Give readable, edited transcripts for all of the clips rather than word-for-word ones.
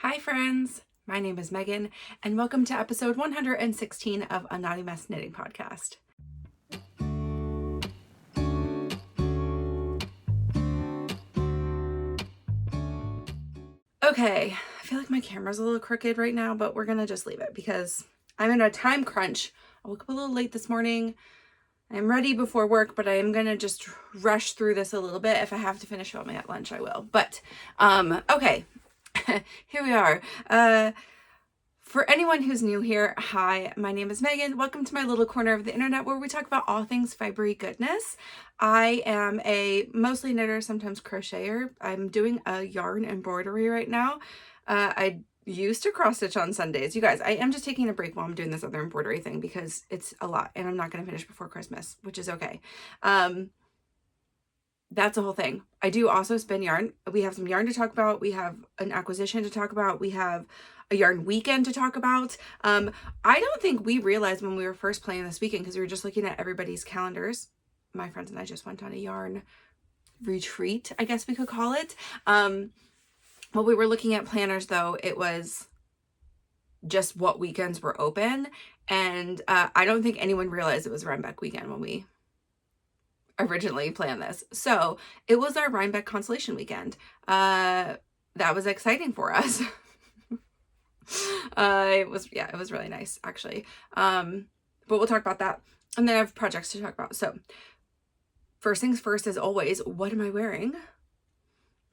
Hi friends, my name is Megan and welcome to episode 116 of A Naughty Mess Knitting Podcast. Okay, I feel like my camera's a little crooked right now, but we're gonna just leave it because I'm in a time crunch. I woke up a little late this morning. I'm ready before work, but I am gonna just rush through this a little bit. If I have to finish filming at lunch, I will. But, okay. Here we are. For anyone who's new here, hi, my name is Megan. Welcome to my little corner of the internet where we talk about all things fibery goodness. I am a mostly knitter, sometimes crocheter. I'm doing a yarn embroidery right now. I used to cross stitch on Sundays. You guys, I am just taking a break while I'm doing this other embroidery thing because it's a lot and I'm not going to finish before Christmas, which is okay. That's the whole thing. I do also spin yarn. We have some yarn to talk about. We have an acquisition to talk about. We have a yarn weekend to talk about. I don't think we realized when we were first planning this weekend because we were just looking at everybody's calendars. My friends and I just went on a yarn retreat, I guess we could call it. While we were looking at planners though, it was just what weekends were open. And I don't think anyone realized it was Rhinebeck weekend when we originally planned this. So it was our Rhinebeck Consolation weekend. That was exciting for us. It was really nice actually. But we'll talk about that. And then I have projects to talk about. So first things first, as always, what am I wearing?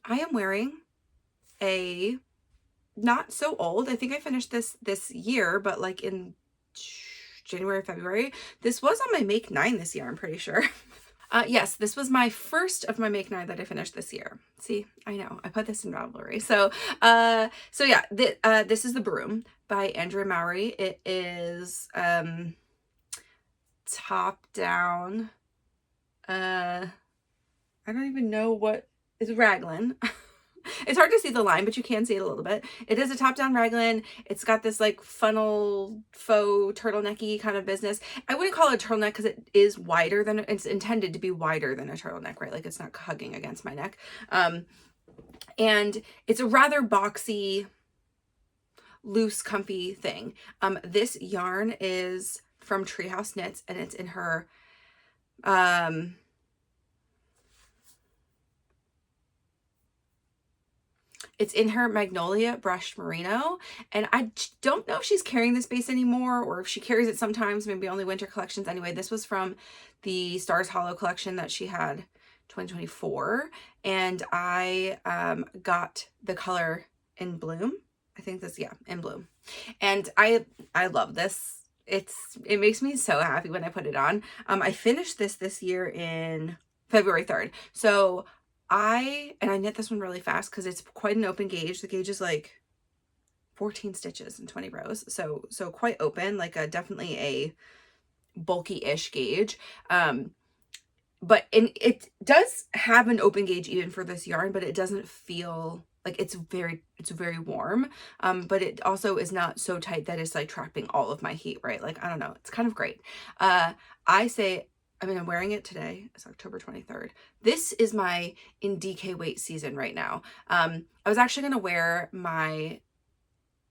I am wearing a not so old. I think I finished this year, but like in January, February. This was on my Make 9 this year, I'm pretty sure. Yes, this was my first of my Make 9 that I finished this year. See, I know, I put this in Ravelry. So yeah, this is the Brume by Andrea Mowry. It is top down. I don't even know what is Raglan. It's hard to see the line, but you can see it a little bit. It is a top-down raglan. It's got this like funnel faux turtlenecky kind of business. I wouldn't call it a turtleneck because it is wider than, it's intended to be wider than a turtleneck, right? Like it's not hugging against my neck. And it's a rather boxy, loose, comfy thing. This yarn is from Treehouse Knits and it's in her, it's in her Magnolia Brushed Merino, and I don't know if she's carrying this base anymore or if she carries it sometimes, maybe only winter collections. Anyway, this was from the Stars Hollow collection that she had 2024, and I got the color in Bloom. I think this, yeah, in Bloom. And I love this. It makes me so happy when I put it on. I finished this year in February 3rd. So I knit this one really fast because it's quite an open gauge. The gauge is like 14 stitches and 20 rows. So quite open, like definitely a bulky-ish gauge. But it does have an open gauge even for this yarn, but it doesn't feel like it's very warm. But it also is not so tight that it's like trapping all of my heat, right? Like, I don't know. It's kind of great. I'm wearing it today. It's October 23rd. This is my in DK weight season right now. I was actually going to wear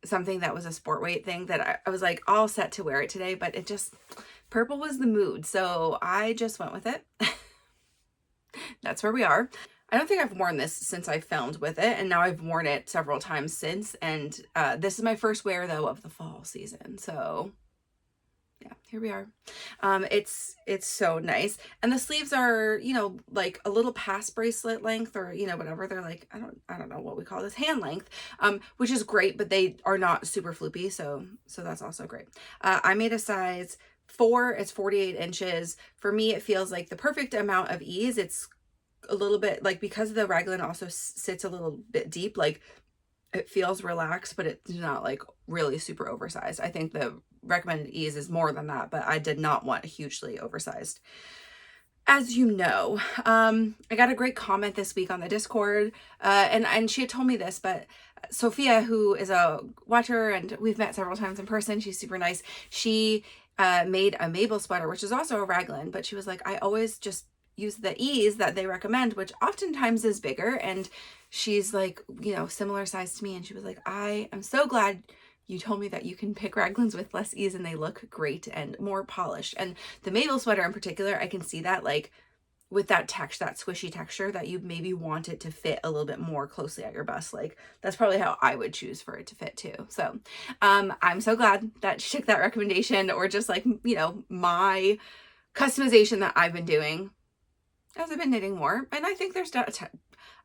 something that was a sport weight thing that I was like all set to wear it today, but it just, purple was the mood. So I just went with it. That's where we are. I don't think I've worn this since I filmed with it, and now I've worn it several times since. And this is my first wear though of the fall season. So yeah, here we are. It's so nice. And the sleeves are, you know, like a little past bracelet length or, you know, whatever. They're like, I don't know what we call this, hand length, which is great, but they are not super floopy. So that's also great. I made a size 4. It's 48 inches. For me, it feels like the perfect amount of ease. It's a little bit like, because the raglan also sits a little bit deep, like it feels relaxed, but it's not like really super oversized. I think the recommended ease is more than that, but I did not want hugely oversized. As you know, I got a great comment this week on the Discord, and she had told me this, but Sophia, who is a watcher and we've met several times in person, she's super nice. She made a Mabel sweater, which is also a raglan, but she was like, I always just use the ease that they recommend, which oftentimes is bigger. And she's like, you know, similar size to me. And she was like, I am so glad you told me that you can pick raglans with less ease and they look great and more polished. And the Mabel sweater in particular, I can see that, like, with that texture, that squishy texture, that you maybe want it to fit a little bit more closely at your bust. Like, that's probably how I would choose for it to fit too. So I'm so glad that she took that recommendation, or just like, you know, my customization that I've been doing as I've been knitting more. And I think there's a time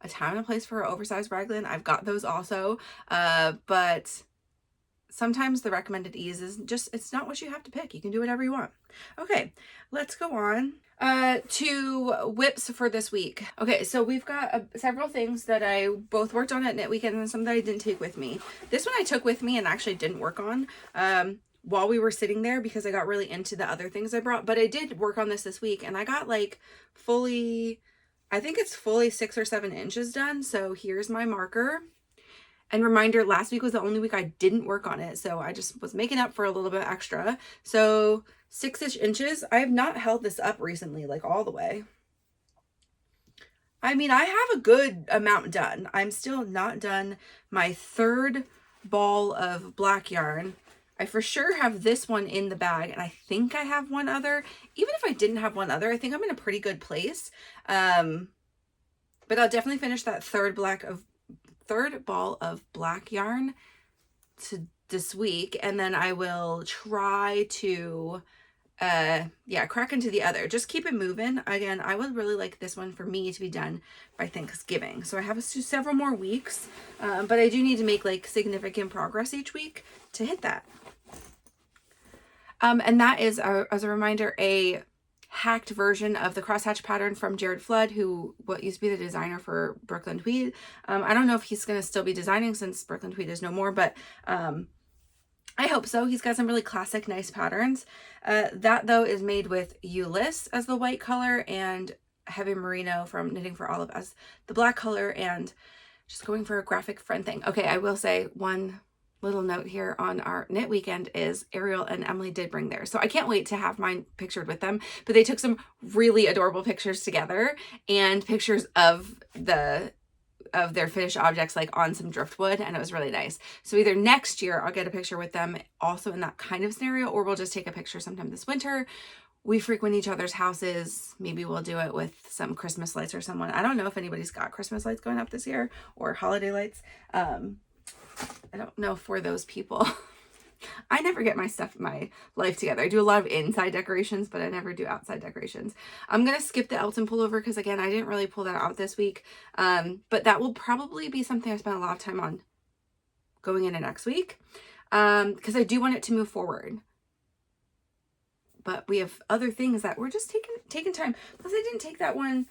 and a place for an oversized raglan. I've got those also, but sometimes the recommended ease is just, it's not what you have to pick. You can do whatever you want. Okay, let's go on to whips for this week. Okay, so we've got several things that I both worked on at Knit Weekend and some that I didn't take with me. This one I took with me and actually didn't work on while we were sitting there because I got really into the other things I brought, but I did work on this week and I got like fully, I think it's fully 6 or 7 inches done. So here's my marker. And reminder, last week was the only week I didn't work on it, so I just was making up for a little bit extra. So 6-ish inches. I have not held this up recently, like all the way. I mean, I have a good amount done. I'm still not done my 3rd ball of black yarn. I for sure have this one in the bag, and I think I have one other. Even if I didn't have one other, I think I'm in a pretty good place. But I'll definitely finish that 3rd ball of black yarn this week, and then I will try to crack into the other. Just keep it moving. Again, I would really like this one for me to be done by Thanksgiving, so I have several more weeks, but I do need to make like significant progress each week to hit that. And that is, as a reminder, a hacked version of the crosshatch pattern from Jared Flood, who used to be the designer for Brooklyn Tweed. I don't know if he's going to still be designing since Brooklyn Tweed is no more, but I hope so. He's got some really classic, nice patterns. That though is made with Euless as the white color and Heavy Merino from Knitting for Olive as the black color, and just going for a graphic friend thing. Okay, I will say one little note here on our Knit Weekend is Ariel and Emily did bring theirs. So I can't wait to have mine pictured with them, but they took some really adorable pictures together and pictures of their finished objects like on some driftwood, and it was really nice. So either next year I'll get a picture with them also in that kind of scenario, or we'll just take a picture sometime this winter. We frequent each other's houses. Maybe we'll do it with some Christmas lights or someone. I don't know if anybody's got Christmas lights going up this year or holiday lights. I don't know for those people. I never get my life together. I do a lot of inside decorations, but I never do outside decorations. I'm going to skip the Elton pullover because, again, I didn't really pull that out this week. But that will probably be something I spend a lot of time on going into next week because I do want it to move forward. But we have other things that we're just taking time. Plus, I didn't take that one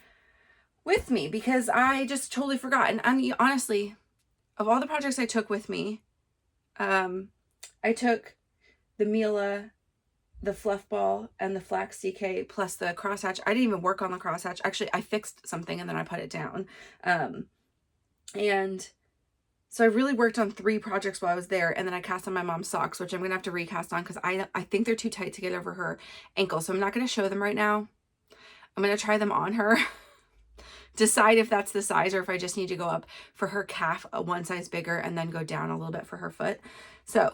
with me because I just totally forgot. And honestly, of all the projects I took with me, I took the Mila, the Fluffball, and the Flax DK, plus the Crosshatch. I didn't even work on the Crosshatch. Actually, I fixed something and then I put it down. And so I really worked on 3 projects while I was there, and then I cast on my mom's socks, which I'm going to have to recast on because I think they're too tight to get over her ankle. So I'm not going to show them right now. I'm going to try them on her. Decide if that's the size or if I just need to go up for her calf one size bigger and then go down a little bit for her foot. So,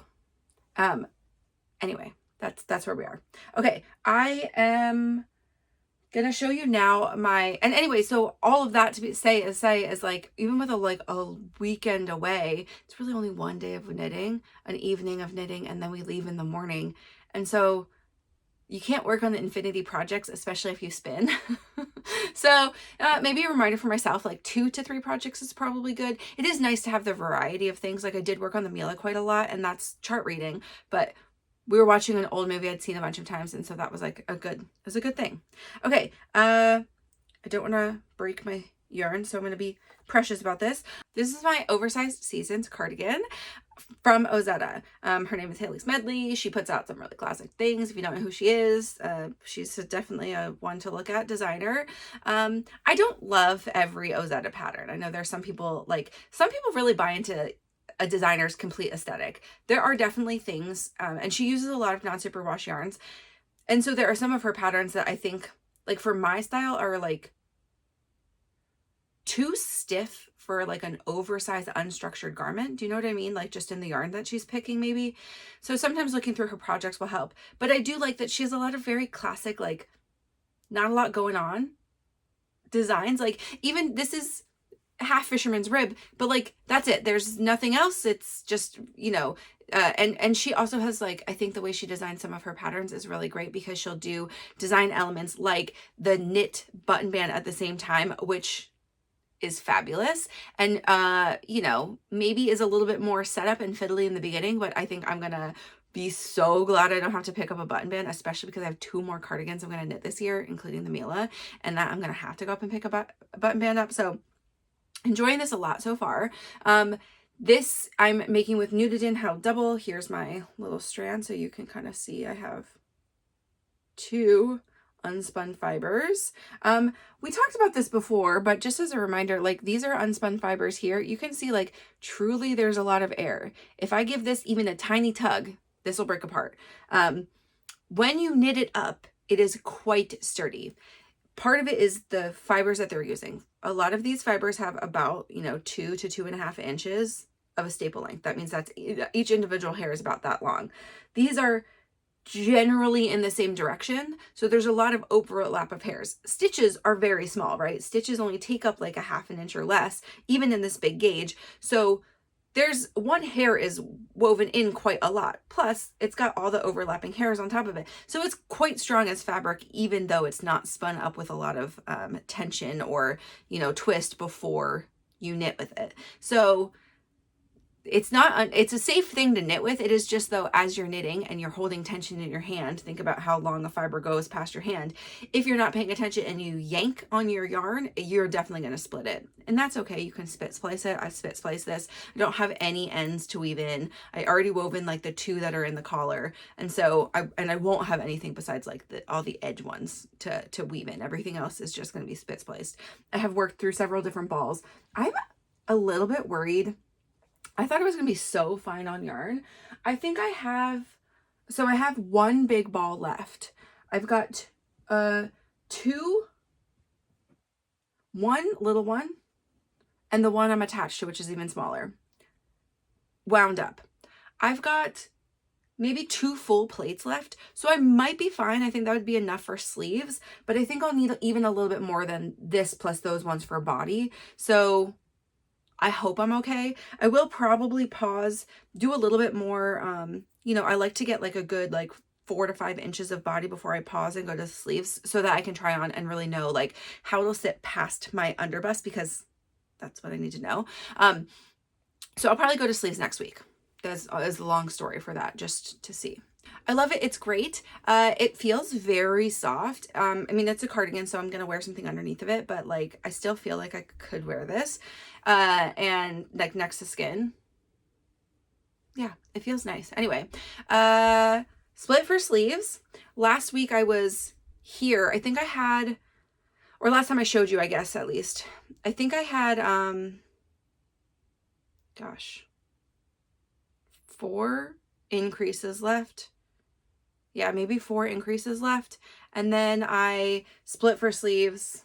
anyway, that's where we are. Okay, I am gonna show you now and anyway, so all of that to say is like, even with a weekend away, it's really only one day of knitting, an evening of knitting, and then we leave in the morning. And so you can't work on the infinity projects, especially if you spin. So maybe a reminder for myself, like 2 to 3 projects is probably good. It is nice to have the variety of things. Like I did work on the Mila quite a lot, and that's chart reading, but we were watching an old movie I'd seen a bunch of times, and so that was like a good thing. Okay, I don't want to break my yarn, so I'm going to be precious about this. This is my Oversized Seasons cardigan from Ozetta. Her name is Haley's Medley. She puts out some really classic things. If you don't know who she is, she's definitely a one to look at designer. I don't love every Ozetta pattern. I know there's some people really buy into a designer's complete aesthetic. There are definitely things, and she uses a lot of non-superwash yarns. And so there are some of her patterns that I think like for my style, are like too stiff for like an oversized unstructured garment. Do you know what I mean? Like just in the yarn that she's picking maybe. So sometimes looking through her projects will help. But I do like that she has a lot of very classic, like not a lot going on designs. Like even this is half fisherman's rib, but like that's it. There's nothing else. It's just, you know, and she also has like, I think the way she designs some of her patterns is really great because she'll do design elements like the knit button band at the same time, which is fabulous. And, you know, maybe is a little bit more setup and fiddly in the beginning, but I think I'm going to be so glad I don't have to pick up a button band, especially because I have 2 more cardigans I'm going to knit this year, including the Mila, and that I'm going to have to go up and pick a button band up. So enjoying this a lot so far. This I'm making with Nudidin held double. Here's my little strand so you can kind of see I have 2 unspun fibers. We talked about this before, but just as a reminder, like these are unspun fibers here. You can see like truly there's a lot of air. If I give this even a tiny tug, this will break apart. When you knit it up, it is quite sturdy. Part of it is the fibers that they're using. A lot of these fibers have about, you know, 2 to 2.5 inches of a staple length. That means that's each individual hair is about that long. These are generally in the same direction, so there's a lot of overlap of hairs. Stitches are very small, right? Stitches only take up like a 1/2 inch or less, even in this big gauge. So there's one hair is woven in quite a lot. Plus, it's got all the overlapping hairs on top of it. So it's quite strong as fabric, even though it's not spun up with a lot of tension or, you know, twist before you knit with it. So it's not, it's a safe thing to knit with. It is just though, as you're knitting and you're holding tension in your hand, think about how long a fiber goes past your hand. If you're not paying attention and you yank on your yarn, you're definitely going to split it. And that's okay. You can spit splice it. I spit splice this. I don't have any ends to weave in. I already woven like the 2 that are in the collar. And so I won't have anything besides like all the edge ones to weave in. Everything else is just going to be spit spliced. I have worked through several different balls. I'm a little bit worried. I thought it was going to be so fine on yarn. I think I have 1 big ball left. I've got 1 little one, and the one I'm attached to, which is even smaller, wound up. I've got maybe 2 full plates left, so I might be fine. I think that would be enough for sleeves, but I think I'll need even a little bit more than this plus those ones for body. So I hope I'm okay. I will probably pause, do a little bit more. You know, I like to get like a good like 4 to 5 inches of body before I pause and go to the sleeves so that I can try on and really know like how it'll sit past my underbust, because that's what I need to know. So I'll probably go to sleeves next week. There's a long story for that, just to see. I love it. It's great. It feels very soft. I mean, it's a cardigan, so I'm going to wear something underneath of it, but like, I still feel like I could wear this, and like next to skin. Yeah, it feels nice. Anyway, split for sleeves. Last week I was here. I think I had, or last time I showed you, I guess, at least, I think I had, gosh, 4 increases left. Yeah, maybe 4 increases left. And then I split for sleeves.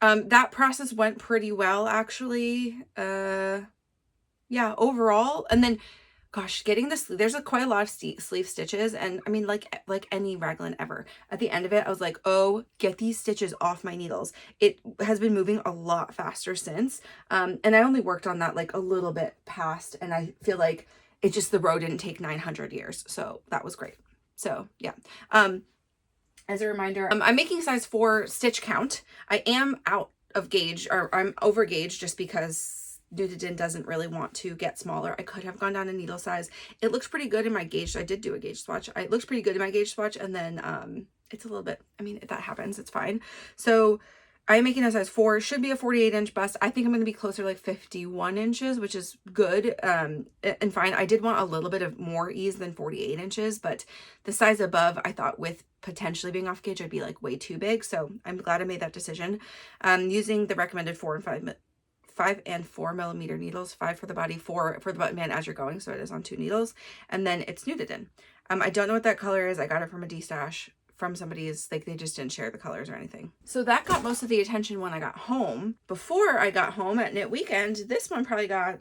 That process went pretty well, actually. Yeah, overall. And then, gosh, getting the sleeve, there's quite a lot of sleeve stitches. And I mean, like any raglan ever. At the end of it, I was like, oh, get these stitches off my needles. It has been moving a lot faster since. And I only worked on that like a little bit past. And I feel like it just, the row didn't take 900 years. So that was great. So yeah. As a reminder, I'm making size 4 stitch count. I am out of gauge, or I'm over gauge just because Nudidin doesn't really want to get smaller. I could have gone down to needle size. It looks pretty good in my gauge. I did do a gauge swatch. It looks pretty good in my gauge swatch. And then it's a little bit, I mean, if that happens, it's fine. So I'm making a size 4. It should be a 48-inch bust. I think I'm going to be closer to like 51 inches, which is good and fine. I did want a little bit of more ease than 48 inches, but the size above, I thought with potentially being off gauge, I'd be like way too big. So I'm glad I made that decision. Using the recommended 5 and 4 millimeter needles, 5 for the body, 4 for the button band as you're going. So it is on 2 needles. And then it's Nudidin. I don't know what that color is. I got it from a D-stash from somebody's, like they just didn't share the colors or anything. So that got most of the attention when I got home. Before I got home at Knit Weekend, this one probably got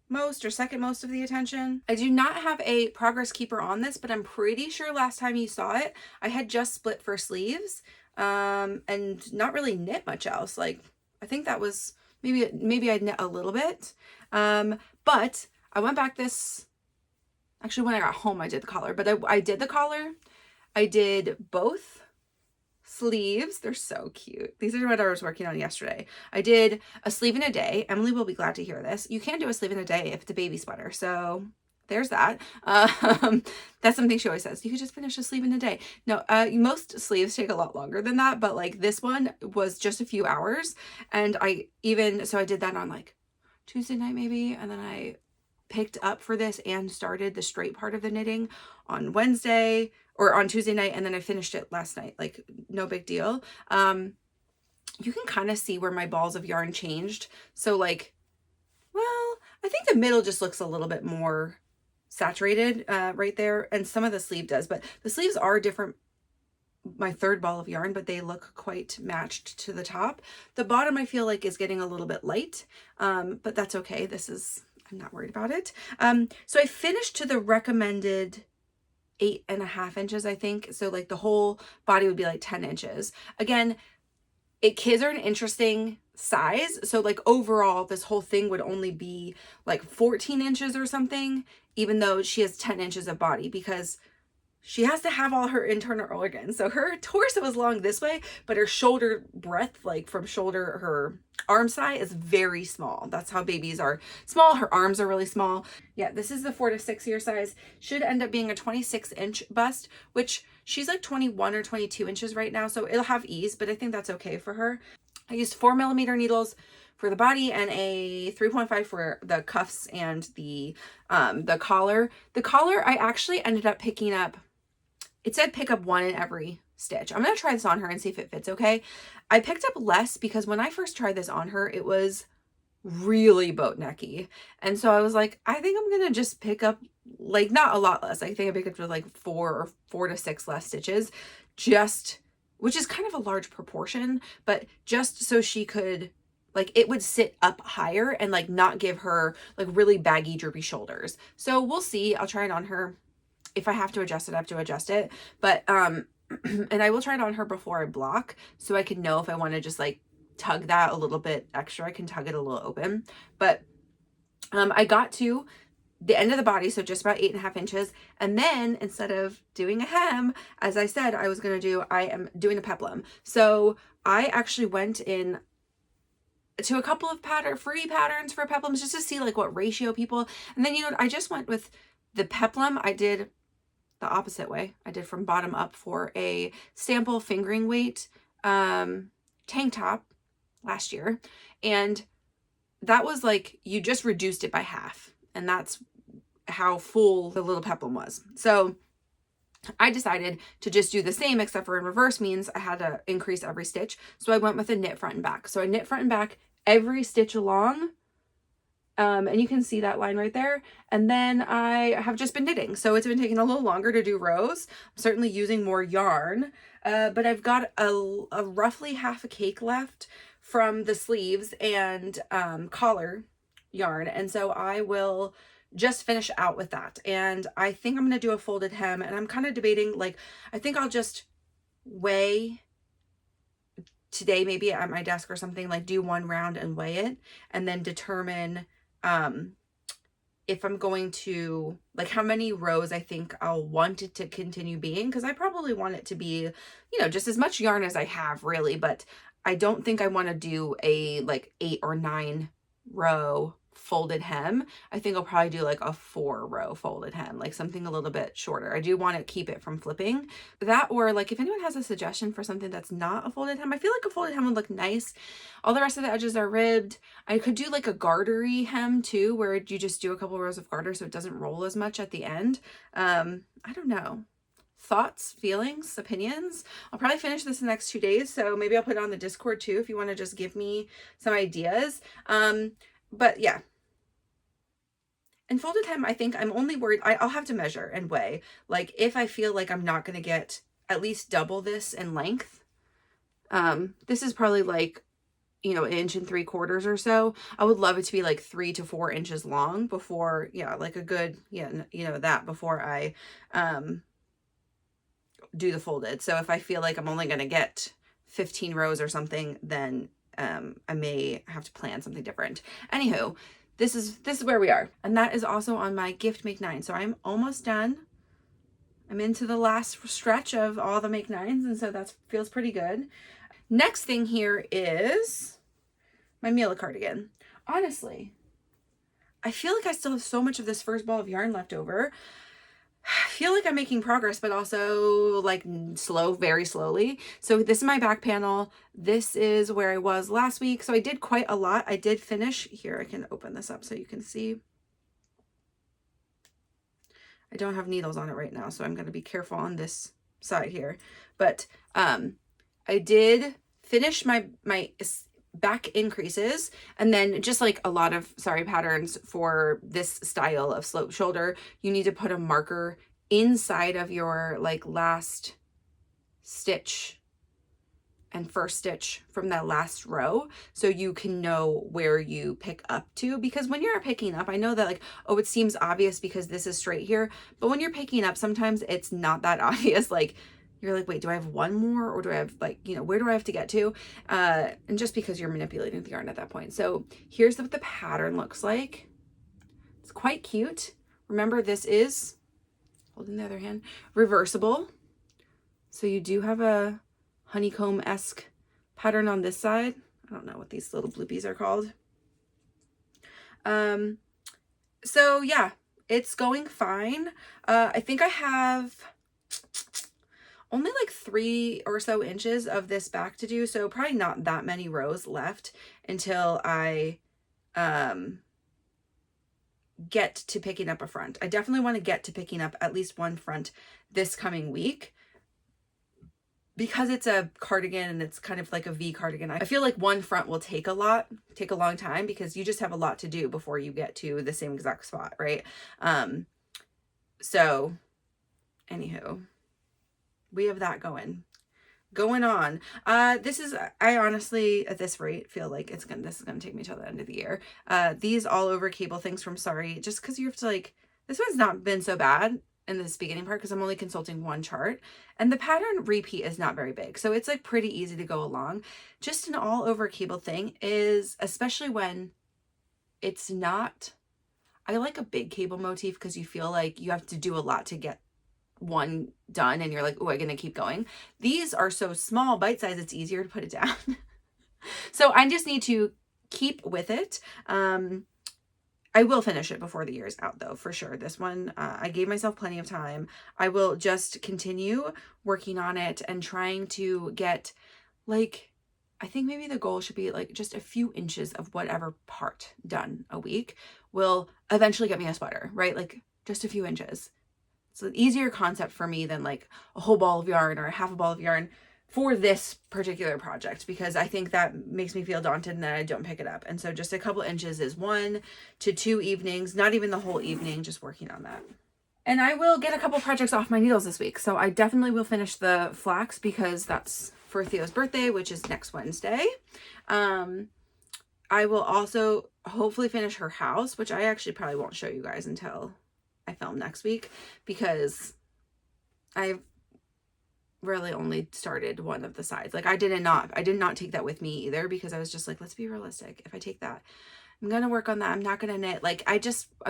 most or second most of the attention. I do not have a progress keeper on this, but I'm pretty sure last time you saw it, I had just split for sleeves, and not really knit much else. Like, I think that was, maybe I'd knit a little bit. But I went back actually when I got home, I did the collar, but I did the collar. I did both sleeves. They're so cute. These are what I was working on yesterday. I did a sleeve in a day. Emily will be glad to hear this. You can do a sleeve in a day if it's a baby sweater. So there's that. That's something she always says. You could just finish a sleeve in a day. No, most sleeves take a lot longer than that, but like this one was just a few hours. And so I did that on like Tuesday night maybe. And then I picked up for this and started the straight part of the knitting on Wednesday or on Tuesday night, and then I finished it last night. Like, no big deal. You can kind of see where my balls of yarn changed. So like, well, I think the middle just looks a little bit more saturated right there, and some of the sleeve does, but the sleeves are different, my third ball of yarn, but they look quite matched to the top. The bottom I feel like is getting a little bit light, but that's okay. I'm not worried about it. So I finished to the recommended 8.5 inches, I think. So like the whole body would be like 10 inches. Again, kids are an interesting size. So like overall, this whole thing would only be like 14 inches or something, even though she has 10 inches of body, because she has to have all her internal organs. So her torso is long this way, but her shoulder breadth, like from shoulder, her arm side is very small. That's how babies are small. Her arms are really small. Yeah, this is the 4 to 6 year size. Should end up being a 26-inch bust, which she's like 21 or 22 inches right now. So it'll have ease, but I think that's okay for her. I used 4mm needles for the body and a 3.5 for the cuffs and the collar. The collar, I actually ended up picking up, it said pick up 1 in every stitch. I'm going to try this on her and see if it fits okay. I picked up less because when I first tried this on her, it was really boat necky. And so I was like, I think I'm going to just pick up like not a lot less. I think I picked up to like 4 to 6 less stitches, which is kind of a large proportion, but just so she could, like, it would sit up higher and like not give her like really baggy, droopy shoulders. So we'll see. I'll try it on her. If I have to adjust it, I have to adjust it. But, and I will try it on her before I block so I can know if I want to just like tug that a little bit extra. I can tug it a little open. But I got to the end of the body, so just about 8.5 inches. And then instead of doing a hem, as I said I was going to do, I am doing a peplum. So I actually went in to a couple of free patterns for peplums just to see like what ratio people. And then, I just went with the peplum. I did the opposite way. I did from bottom up for a sample fingering weight tank top last year. And that was like, you just reduced it by half. And that's how full the little peplum was. So I decided to just do the same, except for in reverse means I had to increase every stitch. So I went with a knit front and back. So I knit front and back every stitch along. And you can see that line right there. And then I have just been knitting. So it's been taking a little longer to do rows. I'm certainly using more yarn, but I've got a roughly half a cake left from the sleeves and collar yarn. And so I will just finish out with that. And I think I'm going to do a folded hem, and I'm kind of debating, like, I think I'll just weigh today, maybe at my desk or something, like do one round and weigh it, and then determine if I'm going to, like, how many rows I think I'll want it to continue being, because I probably want it to be, just as much yarn as I have, really, but I don't think I want to do a like 8 or 9 row folded hem. I think I'll probably do like a 4-row folded hem, like something a little bit shorter. I do want to keep it from flipping. That, or like if anyone has a suggestion for something that's not a folded hem, I feel like a folded hem would look nice. All the rest of the edges are ribbed. I could do like a gartery hem too, where you just do a couple rows of garter so it doesn't roll as much at the end. I don't know. Thoughts, feelings, opinions. I'll probably finish this in the next 2 days, so maybe I'll put it on the Discord too if you want to just give me some ideas. But yeah. And folded hem, I think I'm only worried, I'll have to measure and weigh. Like, if I feel like I'm not going to get at least double this in length. This is probably like, you know, 1.75 inches or so. I would love it to be like 3 to 4 inches long before, yeah, like a good, yeah, you know, that before I, do the folded. So if I feel like I'm only going to get 15 rows or something, then, I may have to plan something different. Anywho, this is where we are. And that is also on my gift make 9. So I'm almost done. I'm into the last stretch of all the make 9s. And so that feels pretty good. Next thing here is my Mila cardigan. Honestly, I feel like I still have so much of this first ball of yarn left over. I feel like I'm making progress, but also like very slowly. So this is my back panel. This is where I was last week. So I did quite a lot. I did finish here. I can open this up so you can see. I don't have needles on it right now, so I'm going to be careful on this side here. But I did finish my back increases, and then just like a lot of sari patterns for this style of slope shoulder, you need to put a marker inside of your like last stitch and first stitch from that last row, so you can know where you pick up to. Because when you're picking up, I know that like, oh, it seems obvious because this is straight here, but when you're picking up, sometimes it's not that obvious. Like, you're like, wait, do I have one more, or do I have like, you know, where do I have to get to? And just because you're manipulating the yarn at that point. So here's what the pattern looks like. It's quite cute. Remember, this is, holding the other hand, reversible. So you do have a honeycomb-esque pattern on this side. I don't know what these little bloopies are called. So yeah, it's going fine. I think I have only like 3 or so inches of this back to do, so probably not that many rows left until I get to picking up a front. I definitely want to get to picking up at least one front this coming week, because it's a cardigan and it's kind of like a V cardigan. I feel like one front will take a long time, because you just have a lot to do before you get to the same exact spot, right? So anywho, we have that going on. I honestly, at this rate, feel like this is gonna take me till the end of the year. These all over cable things from Sorry, just because you have to like, this one's not been so bad in this beginning part because I'm only consulting one chart, and the pattern repeat is not very big, so it's like pretty easy to go along. Just an all over cable thing is, especially when it's not, I like a big cable motif because you feel like you have to do a lot to get one done, and you're like, oh, I'm gonna keep going. These are so small, bite size, it's easier to put it down. So I just need to keep with it. I will finish it before the year's out though, for sure. This one, I gave myself plenty of time. I will just continue working on it and trying to get, like, I think maybe the goal should be like just a few inches of whatever part done a week will eventually get me a sweater, right? Like just a few inches. It's an easier concept for me than like a whole ball of yarn or a half a ball of yarn for this particular project, because I think that makes me feel daunted and then I don't pick it up. And so just a couple inches is 1 to 2 evenings, not even the whole evening, just working on that. And I will get a couple projects off my needles this week. So I definitely will finish the flax, because that's for Theo's birthday, which is next Wednesday. I will also hopefully finish her house, which I actually probably won't show you guys until I film next week, because I've really only started one of the sides. Like I did not take that with me either, because I was just like, let's be realistic. If I take that, I'm gonna work on that. I'm not gonna knit. Like I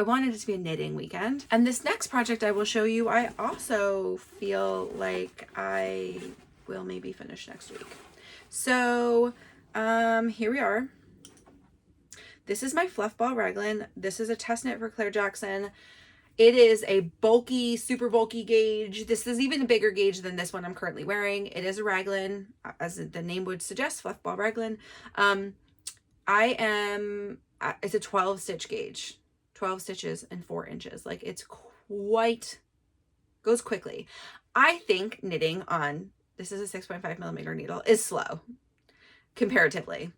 wanted it to be a knitting weekend. And this next project I will show you, I also feel like I will maybe finish next week. So here we are. This is my Fluffball Raglan. This is a test knit for Claire Jackson. It is a bulky, super bulky gauge. This is even a bigger gauge than this one I'm currently wearing. It is a raglan, as the name would suggest, Fluffball Raglan. It's a 12 stitch gauge, 12 stitches and 4 inches. Like it's goes quickly. I think knitting on, this is a 6.5 millimeter needle, is slow comparatively.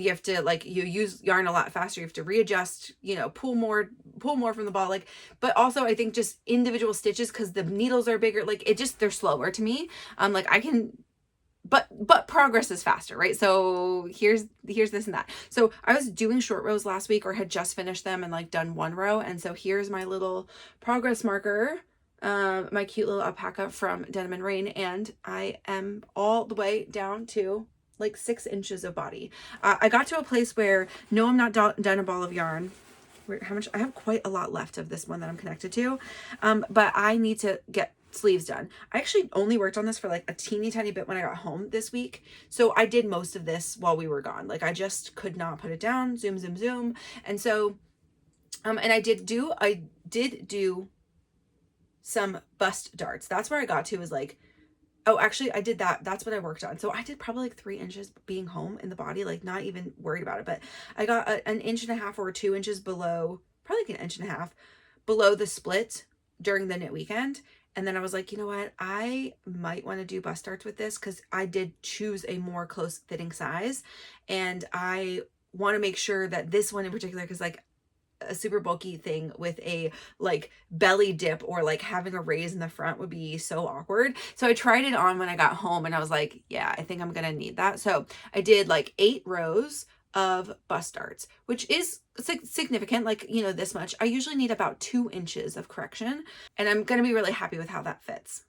you have to, like, you use yarn a lot faster. You have to readjust, you know, pull more from the ball. Like, but also I think just individual stitches, because the needles are bigger, like it just, they're slower to me. Like I can, but progress is faster, right? So here's this and that. So I was doing short rows last week, or had just finished them and like done one row. And so here's my little progress marker, my cute little alpaca from Denim and Rain. And I am all the way down to like 6 inches of body. I got to a place where, no, I'm not done a ball of yarn. How much? I have quite a lot left of this one that I'm connected to. But I need to get sleeves done. I actually only worked on this for like a teeny tiny bit when I got home this week. So I did most of this while we were gone. Like I just could not put it down. Zoom, zoom, zoom. And so, and I did do some bust darts. That's where I got to, was like, oh, actually I did that. That's what I worked on. So I did probably like 3 inches being home in the body, like not even worried about it. But I got an inch and a half or 2 inches below, probably like an inch and a half below the split during the knit weekend. And then I was like, you know what? I might want to do bust darts with this, because I did choose a more close fitting size. And I want to make sure that this one in particular, because like a super bulky thing with a like belly dip or like having a raise in the front would be so awkward. So I tried it on when I got home and I was like, yeah, I think I'm gonna need that. So I did like 8 rows of bust darts, which is significant, like, you know, this much. I usually need about 2 inches of correction, and I'm gonna be really happy with how that fits.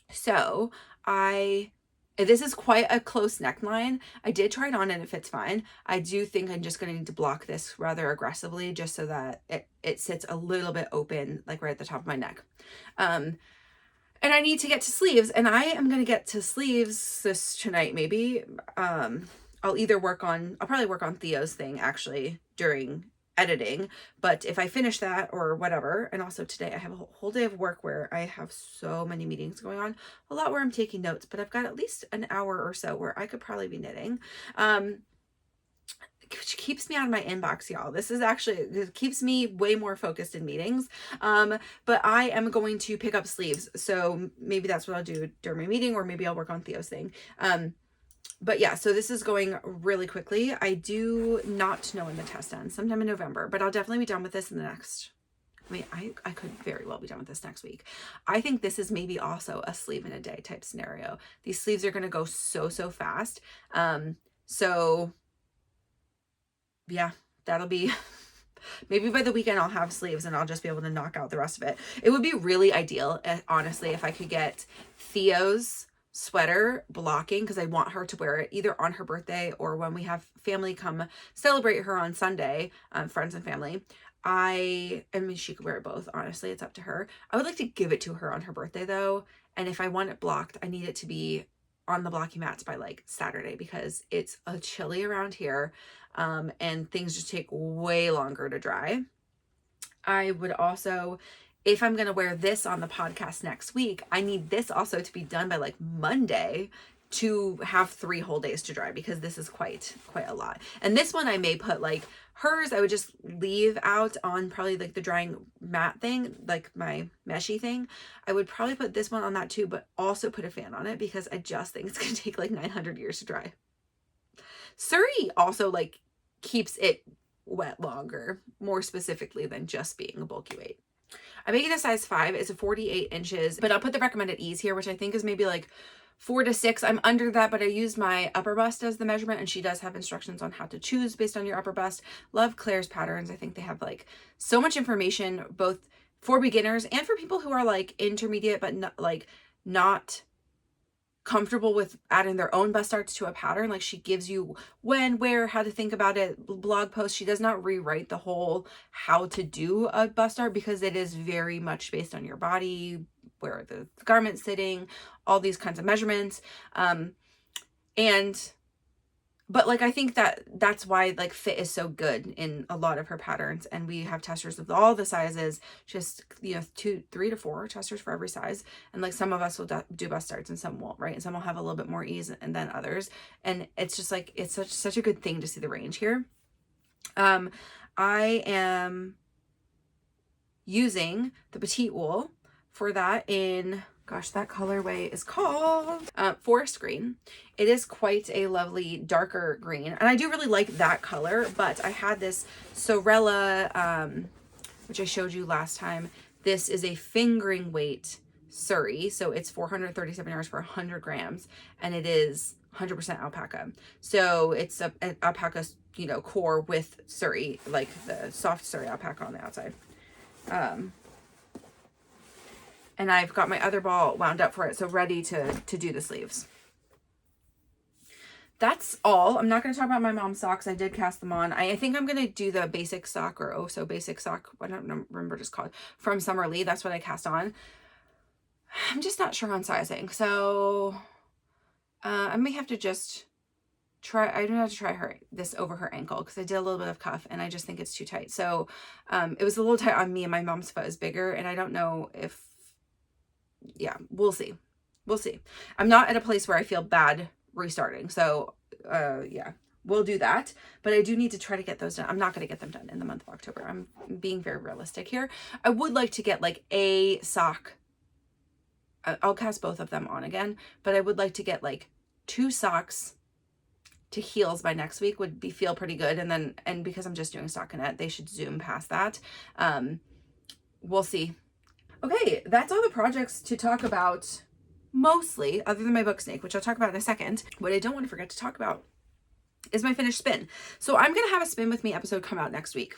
So this is quite a close neckline. I did try it on and it fits fine. I do think I'm just going to need to block this rather aggressively, just so that it sits a little bit open, like right at the top of my neck. And I need to get to sleeves, and I am going to get to sleeves this tonight, maybe. I'll probably work on Theo's thing actually during editing, but if I finish that or whatever. And also today I have a whole day of work where I have so many meetings going on, a lot where I'm taking notes, but I've got at least an hour or so where I could probably be knitting, which keeps me out of my inbox, y'all. It keeps me way more focused in meetings. But I am going to pick up sleeves, so maybe that's what I'll do during my meeting, or maybe I'll work on Theo's thing. But yeah, so this is going really quickly. I do not know when the test ends, sometime in November, but I'll definitely be done with this in the next, I could very well be done with this next week. I think this is maybe also a sleeve in a day type scenario. These sleeves are going to go so fast. So yeah, that'll be, maybe by the weekend I'll have sleeves and I'll just be able to knock out the rest of it. It would be really ideal, honestly, if I could get Theo's sweater blocking, because I want her to wear it either on her birthday or when we have family come celebrate her on Sunday, friends and family. I mean, she could wear it both, honestly, it's up to her. I would like to give it to her on her birthday though, and if I want it blocked, I need it to be on the blocky mats by like Saturday, because it's chilly around here, and things just take way longer to dry. I would also, if I'm going to wear this on the podcast next week, I need this also to be done by like Monday to have 3 whole days to dry, because this is quite a lot. And this one I may put, like hers, I would just leave out on probably like the drying mat thing, like my meshy thing. I would probably put this one on that too, but also put a fan on it, because I just think it's going to take like 900 years to dry. Surrey also like keeps it wet longer, more specifically than just being a bulky weight. I'm making a size 5. It's a 48 inches, but I'll put the recommended ease here, which I think is maybe like 4 to 6. I'm under that, but I used my upper bust as the measurement, and she does have instructions on how to choose based on your upper bust. Love Claire's patterns. I think they have like so much information, both for beginners and for people who are like intermediate, but not comfortable with adding their own bust darts to a pattern. Like, she gives you when, where, how to think about it, blog post. She does not rewrite the whole how to do a bust dart, because it is very much based on your body, where the garment's sitting, all these kinds of measurements. But like, I think that's why like fit is so good in a lot of her patterns. And we have testers of all the sizes, just, 2, 3 to 4 testers for every size. And like, some of us will do bust darts and some won't, right? And some will have a little bit more ease than others. And it's just like, it's such a good thing to see the range here. I am using the petite wool for that in Gosh, that colorway is called Forest Green. It is quite a lovely darker green, and I do really like that color, but I had this Sorella, which I showed you last time. This is a fingering weight Surrey, so it's 437 yards for 100 grams, and it is 100% alpaca. So it's an alpaca, you know, core with Surrey, like the soft Surrey alpaca on the outside. And I've got my other ball wound up for it, so ready to do the sleeves. That's all. I'm not going to talk about my mom's socks. I did cast them on. I think I'm going to do the basic sock, or oh so basic sock, I don't remember what it's called, from Summer Lee. That's what I cast on. I'm just not sure on sizing, so I may have to just try. I don't have to try this over her ankle, because I did a little bit of cuff and I just think it's too tight. So it was a little tight on me, and my mom's foot is bigger, and I don't know if, yeah, we'll see. We'll see. I'm not at a place where I feel bad restarting, so yeah, we'll do that. But I do need to try to get those done. I'm not going to get them done in the month of October. I'm being very realistic here. I would like to get like a sock. I'll cast both of them on again, but I would like to get like 2 socks to heels by next week would feel pretty good. And because I'm just doing stockinette, they should zoom past that. We'll see. Okay, that's all the projects to talk about, mostly, other than my book snake, which I'll talk about in a second. What I don't want to forget to talk about is my finished spin. So I'm going to have a spin with me episode come out next week.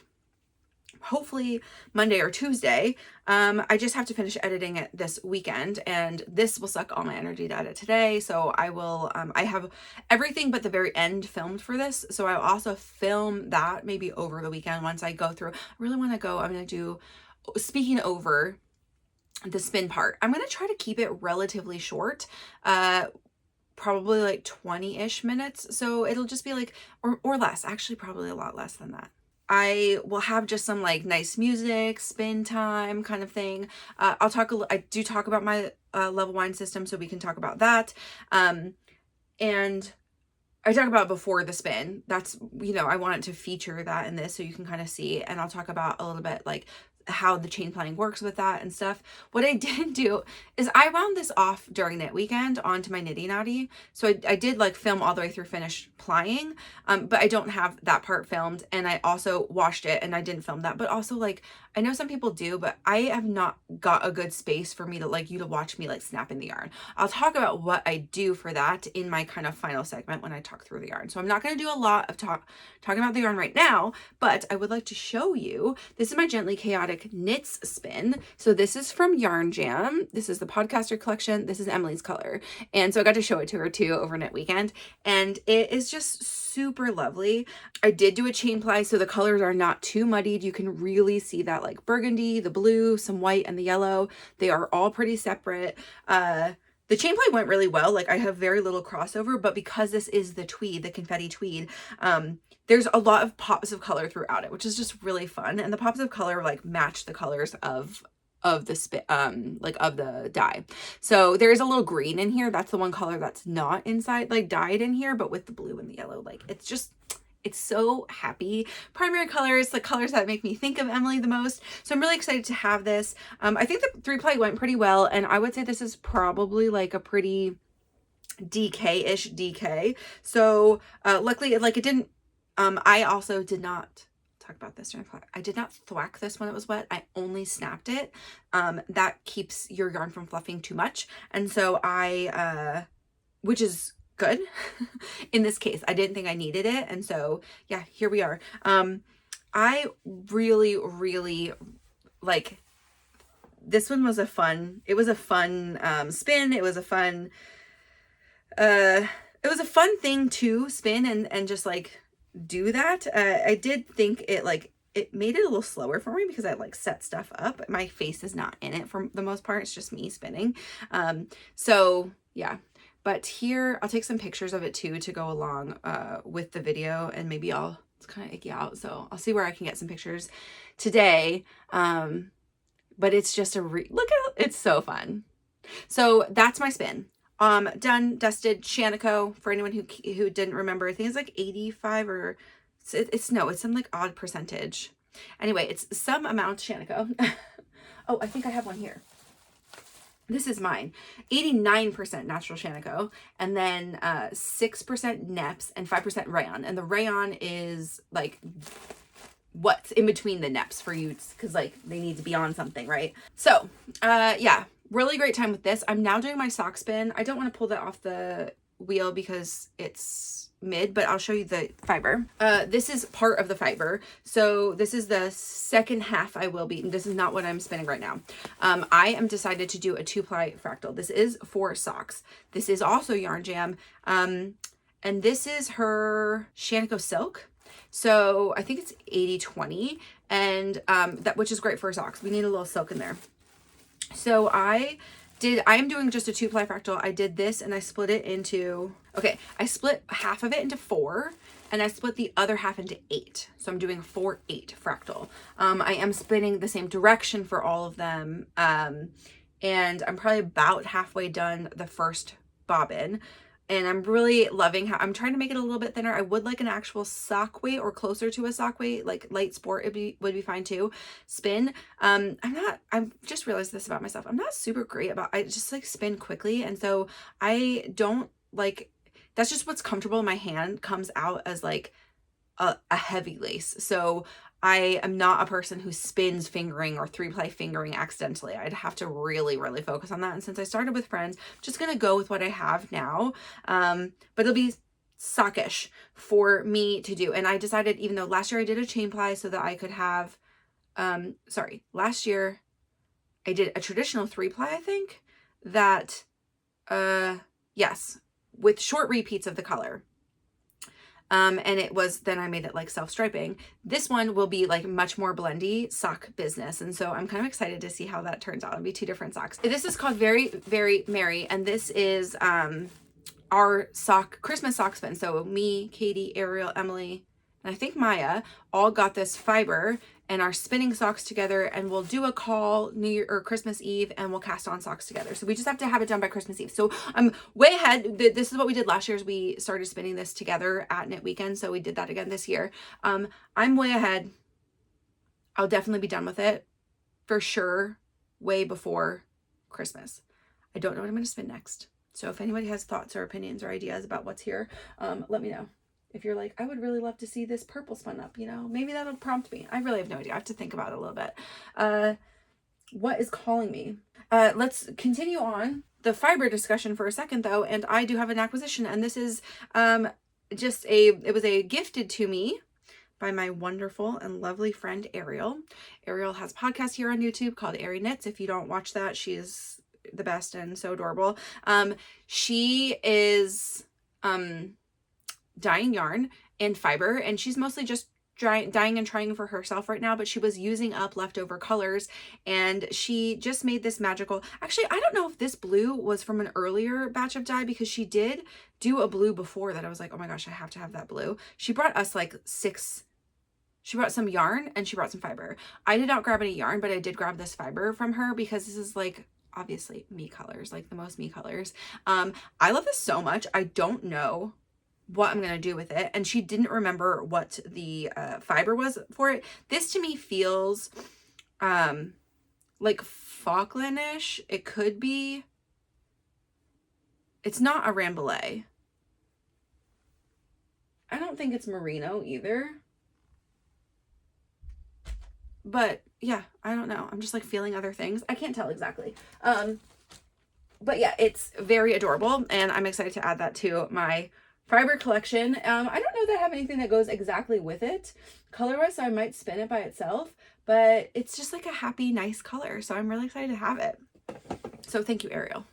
Hopefully Monday or Tuesday. I just have to finish editing it this weekend, and this will suck all my energy to edit today. So I will, I have everything but the very end filmed for this. So I'll also film that maybe over the weekend once I go through. I really want to go, I'm going to do, speaking over the spin part, I'm going to try to keep it relatively short, probably like 20-ish minutes. So it'll just be like, or less, actually probably a lot less than that. I will have just some like nice music, spin time kind of thing. I do talk about my level wine system, so we can talk about that. And I talk about before the spin. That's, you know, I wanted to feature that in this so you can kind of see. And I'll talk about a little bit like how the chain playing works with that and stuff. What I did do is I wound this off during knit weekend onto my knitty knotty. So I did like film all the way through finish plying, but I don't have that part filmed. And I also washed it and I didn't film that, but also like, I know some people do, but I have not got a good space for me to like you to watch me like snapping the yarn. I'll talk about what I do for that in my kind of final segment when I talk through the yarn. So I'm not going to do a lot of talking about the yarn right now, but I would like to show you, this is my Gently Chaotic Knits spin. So this is from Yarn Jam. This is the Podcaster collection. This is Emily's color. And so I got to show it to her too over knit weekend. And it is just super lovely. I did do a chain ply, so the colors are not too muddied. You can really see that like burgundy, the blue, some white, and the yellow. They are all pretty separate. The chain ply went really well. Like I have very little crossover, but because this is the tweed, the confetti tweed, there's a lot of pops of color throughout it, which is just really fun. And the pops of color like match the colors of the spin, like of the dye. So there is a little green in here. That's the one color that's not inside, like dyed in here, but with the blue and the yellow, like it's just, it's so happy. Primary colors, the colors that make me think of Emily the most. So I'm really excited to have this. I think the 3-ply went pretty well. And I would say this is probably like a pretty DK-ish DK. So luckily, like it didn't, I also did not talk about this during I did not thwack this when it was wet. I only snapped it. That keeps your yarn from fluffing too much. And so I, which is good. In this case, I didn't think I needed it. And so, yeah, here we are. I really, really like, this one was a fun, it was a fun spin. It was a fun, thing to spin and just like do that. I did think it like, it made it a little slower for me because I like set stuff up. My face is not in it for the most part. It's just me spinning. So yeah. But here, I'll take some pictures of it too to go along with the video, and maybe it's kind of icky out, so I'll see where I can get some pictures today. But it's just look at, it's so fun. So that's my spin. Done, dusted, Shanico, for anyone who didn't remember. I think it's like 85 or, it's some like odd percentage. Anyway, it's some amount Shanico. Oh, I think I have one here. This is mine. 89% natural Shanico, and then 6% Neps and 5% rayon. And the rayon is like what's in between the Neps for you, because like they need to be on something, right? So yeah, really great time with this. I'm now doing my sock spin. I don't want to pull that off the wheel because it's mid, but I'll show you the fiber. This is part of the fiber. So this is the second half I will be, this is not what I'm spinning right now. I am decided to do a 2-ply fractal. This is for socks. This is also Yarn Jam. And this is her Shanico Silk. So I think it's 80/20, and that, which is great for socks. We need a little silk in there. So I am doing just a 2-ply fractal. I did this and I split it into, okay, I split half of it into 4 and I split the other half into 8. So I'm doing 4/8 fractal. I am spinning the same direction for all of them. And I'm probably about halfway done the first bobbin. And I'm really loving how I'm trying to make it a little bit thinner. I would like an actual sock weight or closer to a sock weight, like light sport would be fine too. Spin. I've just realized this about myself. I'm not super great about, I just like spin quickly. And so I don't like, that's just what's comfortable in my hand comes out as like a heavy lace. So I am not a person who spins fingering or 3-ply fingering accidentally. I'd have to really, really focus on that. And since I started with friends, I'm just going to go with what I have now. But it'll be sockish for me to do. And I decided, even though last year I did a chain ply so that I could have, last year I did a traditional 3-ply, I think, that, yes, with short repeats of the color. And it was, then I made it like self-striping. This one will be like much more blendy sock business. And so I'm kind of excited to see how that turns out. It'll be 2 different socks. This is called Very, Very Merry. And this is our Christmas sock spin. So me, Katie, Ariel, Emily, and I think Maya all got this fiber and are spinning socks together, and we'll do a call New Year or Christmas Eve and we'll cast on socks together. So we just have to have it done by Christmas Eve. So I'm way ahead. This is what we did last year, is we started spinning this together at Knit Weekend. So we did that again this year. I'm way ahead. I'll definitely be done with it for sure way before Christmas. I don't know what I'm going to spin next. So if anybody has thoughts or opinions or ideas about what's here, let me know. If you're like, I would really love to see this purple spun up, you know, maybe that'll prompt me. I really have no idea. I have to think about it a little bit. What is calling me? Let's continue on the fiber discussion for a second though. And I do have an acquisition, and this is it was a gifted to me by my wonderful and lovely friend Ariel. Ariel has a podcast here on YouTube called Ari Knits. If you don't watch that, she is the best and so adorable. She is dyeing yarn and fiber, and she's mostly just dyeing and trying for herself right now, but she was using up leftover colors, and she just made this magical, actually I don't know if this blue was from an earlier batch of dye, because she did do a blue before that I was like, oh my gosh, I have to have that blue. She brought us like 6, she brought some yarn and she brought some fiber. I did not grab any yarn, but I did grab this fiber from her because this is like obviously me colors, like the most me colors. I love this so much. I don't know what I'm going to do with it. And she didn't remember what the fiber was for it. This to me feels like Falklandish. It could be, it's not a Rambouillet. I don't think it's merino either. But yeah, I don't know. I'm just like feeling other things. I can't tell exactly. But yeah, it's very adorable, and I'm excited to add that to my fiber collection. I don't know that I have anything that goes exactly with it color-wise, so I might spin it by itself, but it's just like a happy, nice color. So I'm really excited to have it. So thank you, Ariel.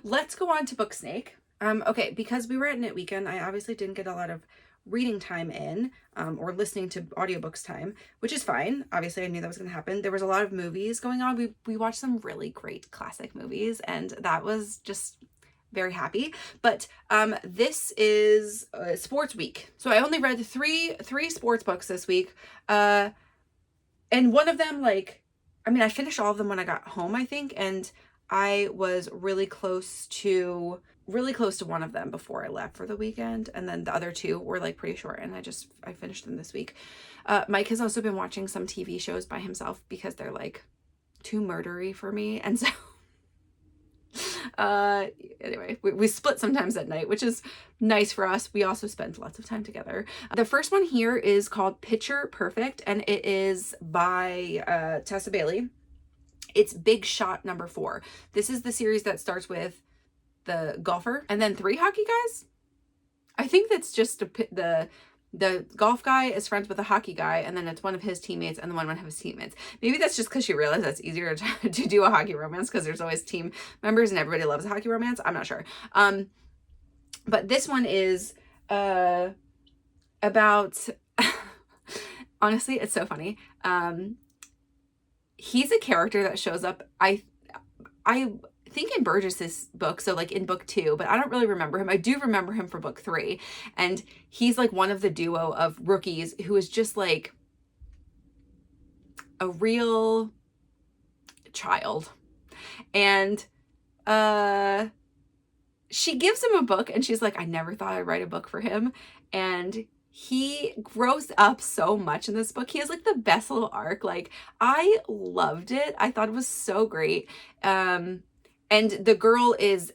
Let's go on to Booksnake. Okay, because we were at Knit Weekend, I obviously didn't get a lot of reading time in, or listening to audiobooks time, which is fine. Obviously, I knew that was going to happen. There was a lot of movies going on. We watched some really great classic movies, and that was just very happy. But this is sports week, so I only read three sports books this week, and one of them, like, I mean, I finished all of them when I got home, I think, and I was really close to one of them before I left for the weekend, and then the other 2 were like pretty short, and I finished them this week. Mike has also been watching some TV shows by himself because they're like too murdery for me, and so Anyway, we split sometimes at night, which is nice for us. We also spend lots of time together. The first one here is called Picture Perfect, and it is by Tessa Bailey. It's Big Shot number 4. This is the series that starts with the golfer and then 3 hockey guys. I think that's just the golf guy is friends with the hockey guy, and then it's one of his teammates and then one of his teammates. Maybe that's just because she realized that's easier to do a hockey romance because there's always team members and everybody loves a hockey romance. I'm not sure. But this one is about honestly, it's so funny. He's a character that shows up, I think in Burgess's book, so like in book 2, but I don't really remember him. I do remember him for book 3, and he's like one of the duo of rookies who is just like a real child. And she gives him a book and she's like, I never thought I'd write a book for him. And he grows up so much in this book. He has like the best little arc. Like, I loved it. I thought it was so great. And the girl is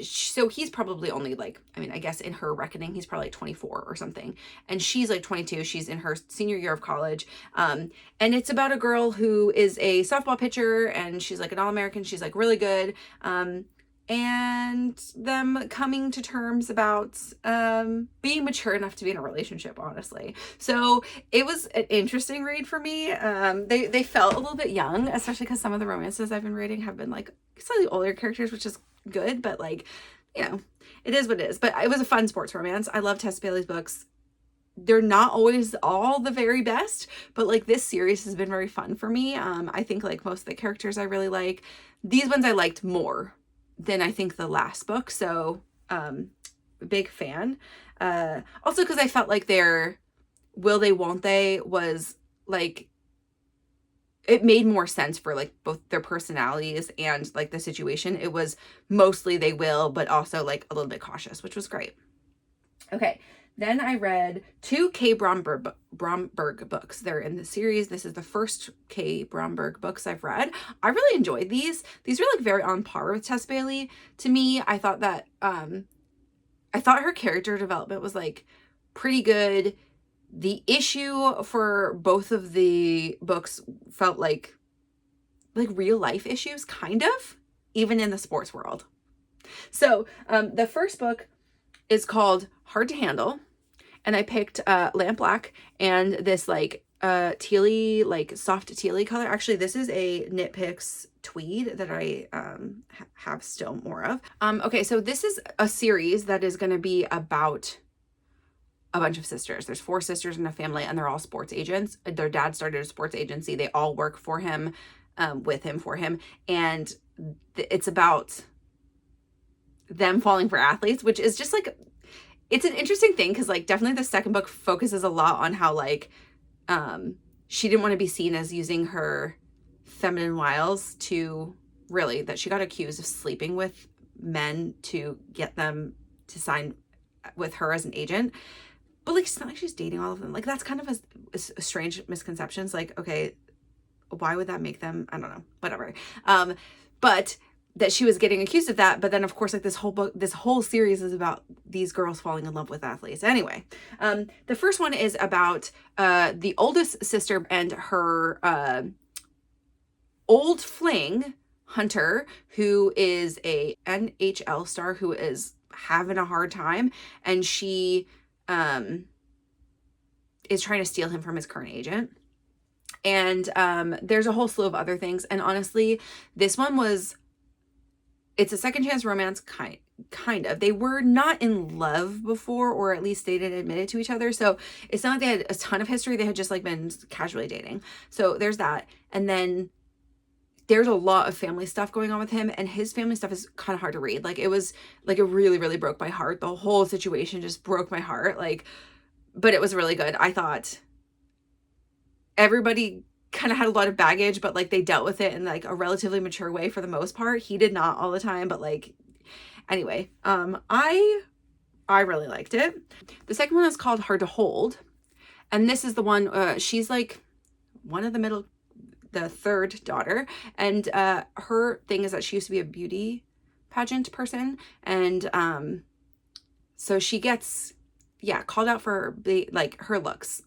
so he's probably only like, I mean, I guess in her reckoning, he's probably like 24 or something. And she's like 22. She's in her senior year of college. And it's about a girl who is a softball pitcher, and she's like an All-American. She's like really good. And them coming to terms about being mature enough to be in a relationship, honestly. So it was an interesting read for me. They felt a little bit young, especially because some of the romances I've been reading have been like slightly older characters, which is good, but like, you know, it is what it is. But it was a fun sports romance. I love Tessa Bailey's books. They're not always all the very best, but like this series has been very fun for me. I think like most of the characters I really like. These ones I liked more than I think the last book. So, big fan. Also because I felt like their will they, won't they was like, it made more sense for like both their personalities and like the situation. It was mostly they will, but also like a little bit cautious, which was great. Okay. Then I read 2 K. Bromberg books. They're in the series. This is the first K. Bromberg books I've read. I really enjoyed these. These are like very on par with Tess Bailey. To me, I thought that, I thought her character development was like pretty good. The issue for both of the books felt like real life issues, kind of, even in the sports world. So, the first book is called Hard to Handle. And I picked Lamp Black and this like tealy, like soft tealy color. Actually, this is a Knit Picks tweed that I have still more of. Okay, so this is a series that is going to be about a bunch of sisters. There's 4 sisters in a family, and they're all sports agents. Their dad started a sports agency. They all work for him, with him, for him. And it's about them falling for athletes, which is just like, it's an interesting thing because like definitely the second book focuses a lot on how like she didn't want to be seen as using her feminine wiles to really, that she got accused of sleeping with men to get them to sign with her as an agent. But like, it's not like she's dating all of them. Like, that's kind of a strange misconception. It's like, okay, why would that make them? I don't know, whatever. But that she was getting accused of that. But then of course, like this whole series is about these girls falling in love with athletes. Anyway, the first one is about the oldest sister and her old fling, Hunter, who is a NHL star who is having a hard time, and she is trying to steal him from his current agent. And there's a whole slew of other things. And honestly, this one was, it's a second chance romance, kind of. They were not in love before, or at least they didn't admit it to each other. So it's not like they had a ton of history. They had just like been casually dating. So there's that. And then there's a lot of family stuff going on with him, and his family stuff is kind of hard to read. Like, it was like, it really, really broke my heart. The whole situation just broke my heart. Like, but it was really good. I thought everybody kind of had a lot of baggage, but like they dealt with it in like a relatively mature way for the most part. He did not all the time, but like, anyway, I really liked it. The second one is called Hard to Hold. And this is the one, she's like one of the third daughter. And her thing is that she used to be a beauty pageant person. And so she gets, called out for like her looks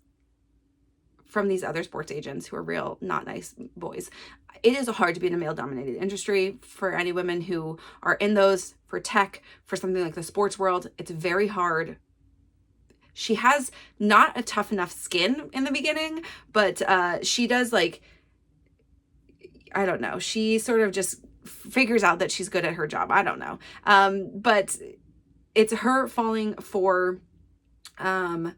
from these other sports agents who are real not nice boys. It is hard to be in a male-dominated industry for any women who are in those, for tech, for something like the sports world. It's very hard. She has not a tough enough skin in the beginning, but she does, like, I don't know. She sort of just figures out that she's good at her job. I don't know. But it's her falling for a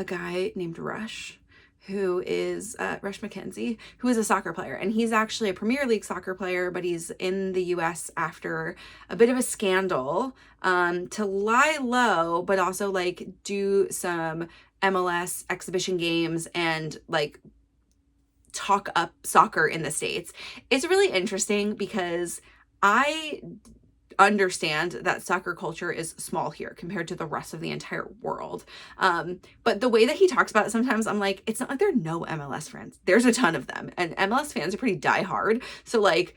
guy named Rush, who is Rush McKenzie, who is a soccer player. And he's actually a Premier League soccer player, but he's in the US after a bit of a scandal to lie low, but also like do some MLS exhibition games and like talk up soccer in the States. It's really interesting because I understand that soccer culture is small here compared to the rest of the entire world. But the way that he talks about it sometimes, I'm like, it's not like there are no MLS fans. There's a ton of them. And MLS fans are pretty diehard. So like,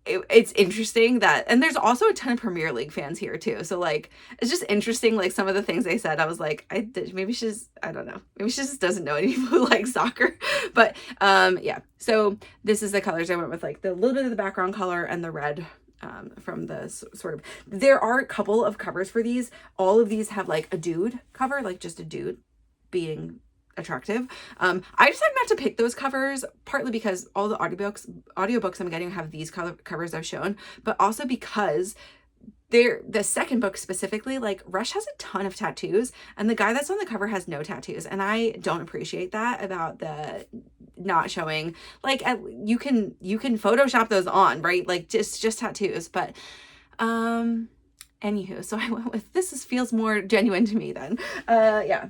it's interesting that, and there's also a ton of Premier League fans here too. So like, it's just interesting. Like some of the things they said, I was like, maybe she's, I don't know. Maybe she just doesn't know any people who like soccer. But yeah. So this is the colors I went with, like the little bit of the background color and the red from the sort of, there are a couple of covers for these. All of these have like a dude cover, like just a dude being attractive. I decided not to pick those covers, partly because all the audiobooks I'm getting have these covers I've shown, but also because the second book specifically, like Rush has a ton of tattoos and the guy that's on the cover has no tattoos. And I don't appreciate that about the not showing, like you can Photoshop those on, right? Like just tattoos. But anywho, so I went with this feels more genuine to me then. Yeah.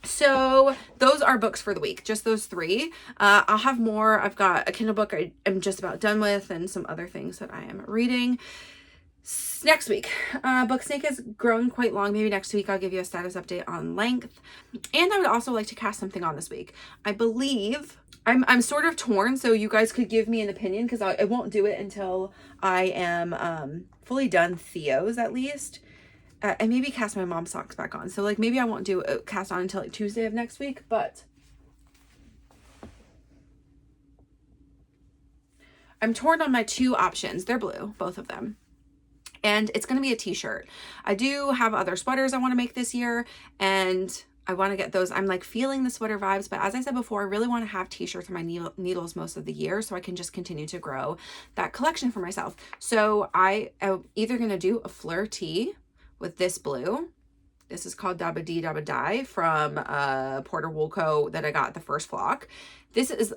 So those are books for the week, just those 3. I'll have more. I've got a Kindle book I'm just about done with and some other things that I am reading. Next week, Book Snake is growing quite long. Maybe next week I'll give you a status update on length. And I would also like to cast something on this week. I believe I'm sort of torn, so you guys could give me an opinion because I won't do it until I am fully done Theo's at least. And maybe cast my mom's socks back on. So like maybe I won't do a cast on until like Tuesday of next week, but I'm torn on my 2 options. They're blue, both of them. And it's going to be a t-shirt. I do have other sweaters I want to make this year and I want to get those. I'm like feeling the sweater vibes, but as I said before, I really want to have t-shirts on my needles most of the year so I can just continue to grow that collection for myself. So I am either going to do a fleur tee with this blue. This is called Dabba Dee Dabba Die from Porter Woolco that I got the first flock. This is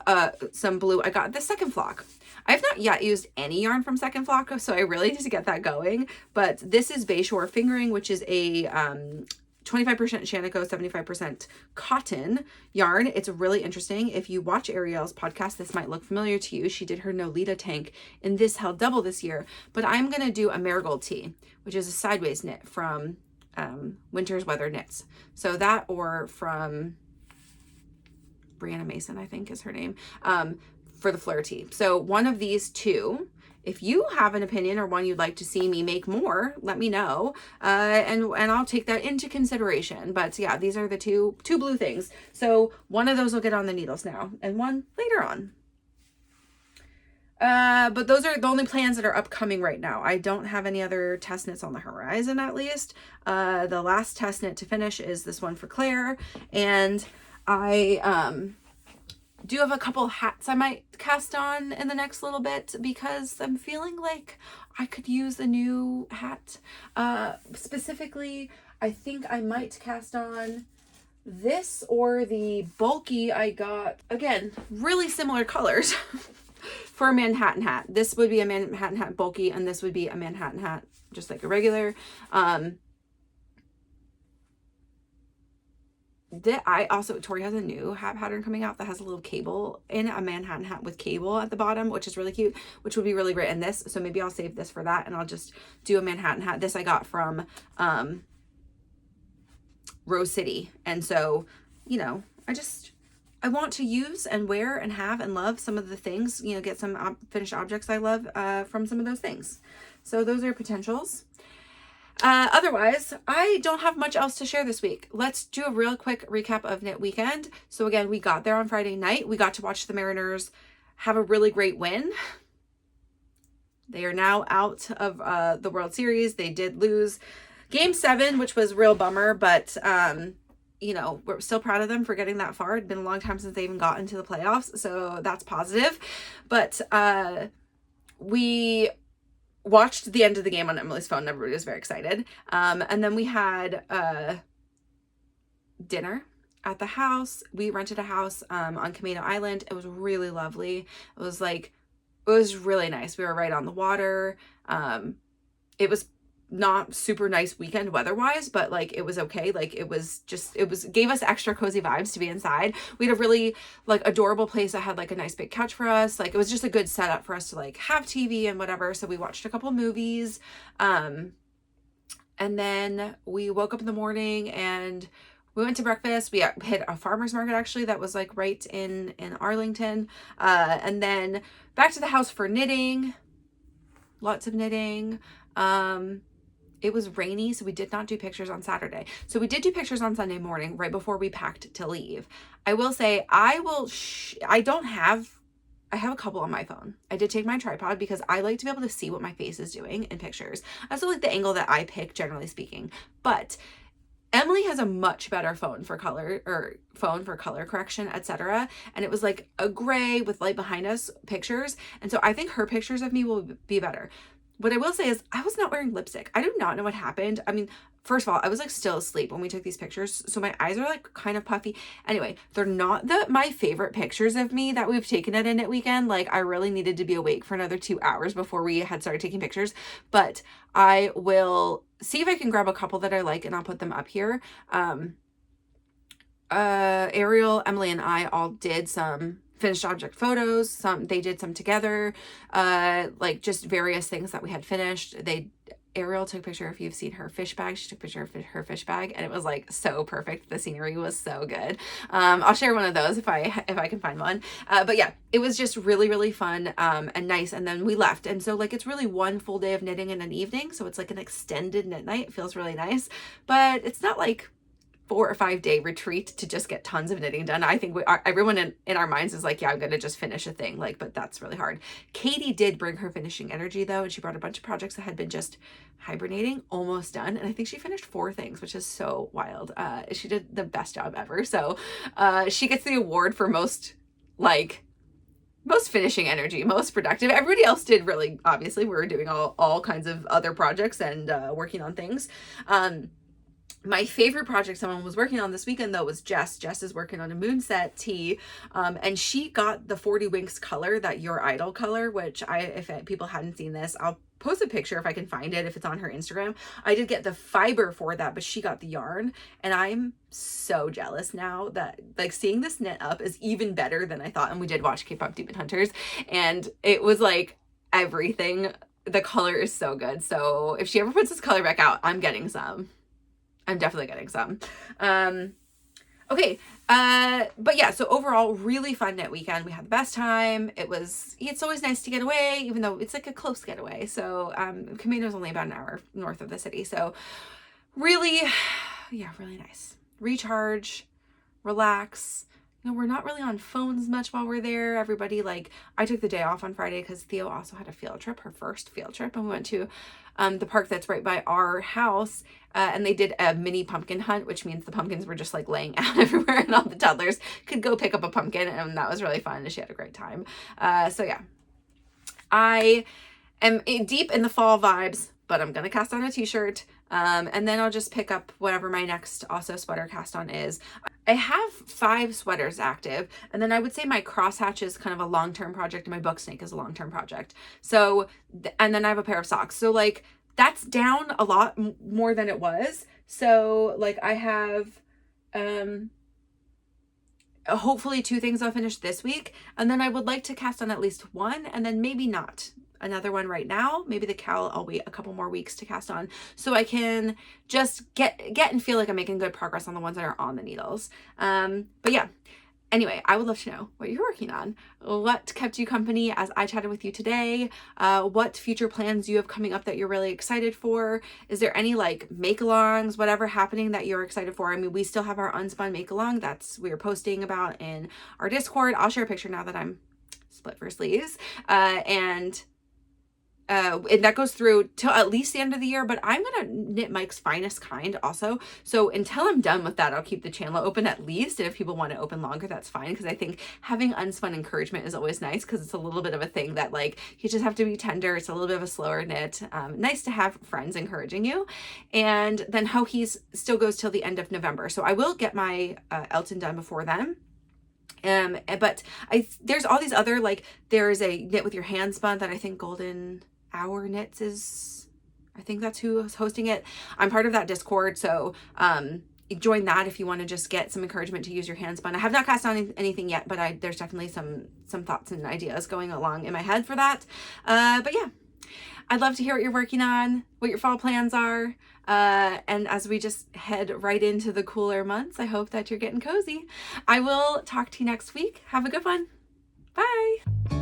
some blue I got the second flock. I have not yet used any yarn from second flock, so I really need to get that going. But this is Bayshore Fingering, which is a 25% Shanico, 75% cotton yarn. It's really interesting. If you watch Ariel's podcast, this might look familiar to you. She did her Nolita tank and this held double this year. But I'm going to do a marigold tee, which is a sideways knit from Winter's Weather Knits. So that, or from Brianna Mason, I think is her name, for the fleur tee. So one of these 2. If you have an opinion or one you'd like to see me make more, let me know. And I'll take that into consideration. But yeah, these are the two blue things. So one of those will get on the needles now and one later on. But those are the only plans that are upcoming right now. I don't have any other test knits on the horizon, at least. The last test knit to finish is this one for Claire. And I do have a couple hats I might cast on in the next little bit because I'm feeling like I could use a new hat. Specifically, I think I might cast on this or the bulky I got. Again, really similar colors for a Manhattan hat. This would be a Manhattan hat bulky and this would be a Manhattan hat just like a regular. Tori has a new hat pattern coming out that has a little cable in it, a Manhattan hat with cable at the bottom, which is really cute, which would be really great in this. So maybe I'll save this for that and I'll just do a Manhattan hat. This I got from Rose City. And so, you know, I want to use and wear and have and love some of the things, you know, get some finished objects I love from some of those things. So those are potentials. Otherwise, I don't have much else to share this week. Let's do a real quick recap of Knit Weekend. So again, we got there on Friday night. We got to watch the Mariners have a really great win. They are now out of the World Series. They did lose Game 7, which was a real bummer, but you know, we're still proud of them for getting that far. It'd been a long time since they even got into the playoffs, so that's positive. But we watched the end of the game on Emily's phone. Everybody was very excited. And then we had dinner at the house. We rented a house on Camino Island. It was really lovely. It was really nice. We were right on the water. It was not super nice weekend weather-wise, but like it was okay. Like it gave us extra cozy vibes to be inside. We had a really like adorable place that had like a nice big couch for us. Like it was just a good setup for us to like have TV and whatever. So we watched a couple movies. And then we woke up in the morning and we went to breakfast. We hit a farmer's market actually that was like right in Arlington. And then back to the house for knitting. Lots of knitting. It was rainy, so we did not do pictures on Saturday. So we did do pictures on Sunday morning, right before we packed to leave. I will say, I have a couple on my phone. I did take my tripod because I like to be able to see what my face is doing in pictures. I also like the angle that I pick, generally speaking. But Emily has a much better phone for color correction, etc. And it was like a gray with light behind us pictures. And so I think her pictures of me will be better. What I will say is I was not wearing lipstick. I do not know what happened. I mean, first of all, I was like still asleep when we took these pictures. So my eyes are like kind of puffy. Anyway, they're not my favorite pictures of me that we've taken at a Knit Weekend. Like I really needed to be awake for another 2 hours before we had started taking pictures. But I will see if I can grab a couple that I like and I'll put them up here. Ariel, Emily, and I all did some finished object photos. They did some together, like just various things that we had finished. Ariel took a picture, if you've seen her fish bag, she took a picture of her fish bag and it was like so perfect. The scenery was so good. I'll share one of those if I can find one. But yeah, it was just really, really fun and nice. And then we left. And so like, it's really one full day of knitting in an evening. So it's like an extended knit night. It feels really nice, but it's not like 4 or 5 day retreat to just get tons of knitting done. I think everyone in our minds is like, yeah, I'm going to just finish a thing. Like, but that's really hard. Katie did bring her finishing energy though. And she brought a bunch of projects that had been just hibernating, almost done. And I think she finished 4 things, which is so wild. She did the best job ever. So, she gets the award for most finishing energy, most productive. Everybody else did really, obviously we were doing all kinds of other projects and, working on things. My favorite project someone was working on this weekend though was Jess. Jess is working on a moonset tee, and she got the 40 Winks color, that Your Idol color, which if people hadn't seen this, I'll post a picture if I can find it, if it's on her Instagram. I did get the fiber for that, but she got the yarn, and I'm so jealous now that like seeing this knit up is even better than I thought. And we did watch K-Pop Demon Hunters, and it was like everything. The color is so good. So if she ever puts this color back out, I'm getting some. I'm definitely getting some. Okay. But yeah, so overall, really fun knit weekend. We had the best time. It's always nice to get away, even though it's like a close getaway. So, Camino's only about an hour north of the city. So really, yeah, really nice. Recharge, relax. You know, we're not really on phones much while we're there. Everybody, like, I took the day off on Friday because Theo also had a field trip, her first field trip. And we went to the park that's right by our house. And they did a mini pumpkin hunt, which means the pumpkins were just like laying out everywhere and all the toddlers could go pick up a pumpkin. And that was really fun. And she had a great time. So yeah, I am deep in the fall vibes, but I'm going to cast on a t-shirt. And then I'll just pick up whatever my next also sweater cast on is. I have 5 sweaters active, and then I would say my Crosshatch is kind of a long-term project, and my Book Snake is a long-term project. So, and then I have a pair of socks. So like that's down a lot more than it was. So like I have, hopefully 2 things I'll finish this week, and then I would like to cast on at least 1, and then maybe not another one right now. Maybe the cowl I'll wait a couple more weeks to cast on, so I can just get and feel like I'm making good progress on the ones that are on the needles. But yeah, Anyway, I would love to know what you're working on. What kept you company as I chatted with you today? What future plans you have coming up that you're really excited for? Is there any like make-alongs, whatever happening that you're excited for? I mean, we still have our unspun make-along we are posting about in our Discord. I'll share a picture now that I'm split for sleeves. And that goes through till at least the end of the year, but I'm gonna knit Mike's Finest Kind also. So until I'm done with that, I'll keep the channel open at least. And if people want to open longer, that's fine. Because I think having unspun encouragement is always nice, because it's a little bit of a thing that like you just have to be tender. It's a little bit of a slower knit. Nice to have friends encouraging you. And then How He's still goes till the end of November. So I will get my Elton done before then. But there's all these other, like there's a knit with your hand spun that I think Golden Hour Knits is, I think that's who is hosting it. I'm part of that Discord, so join that if you want to just get some encouragement to use your hand spun. I have not cast on anything yet, but there's definitely some thoughts and ideas going along in my head for that. But yeah, I'd love to hear what you're working on, what your fall plans are. And as we just head right into the cooler months, I hope that you're getting cozy. I will talk to you next week. Have a good one. Bye.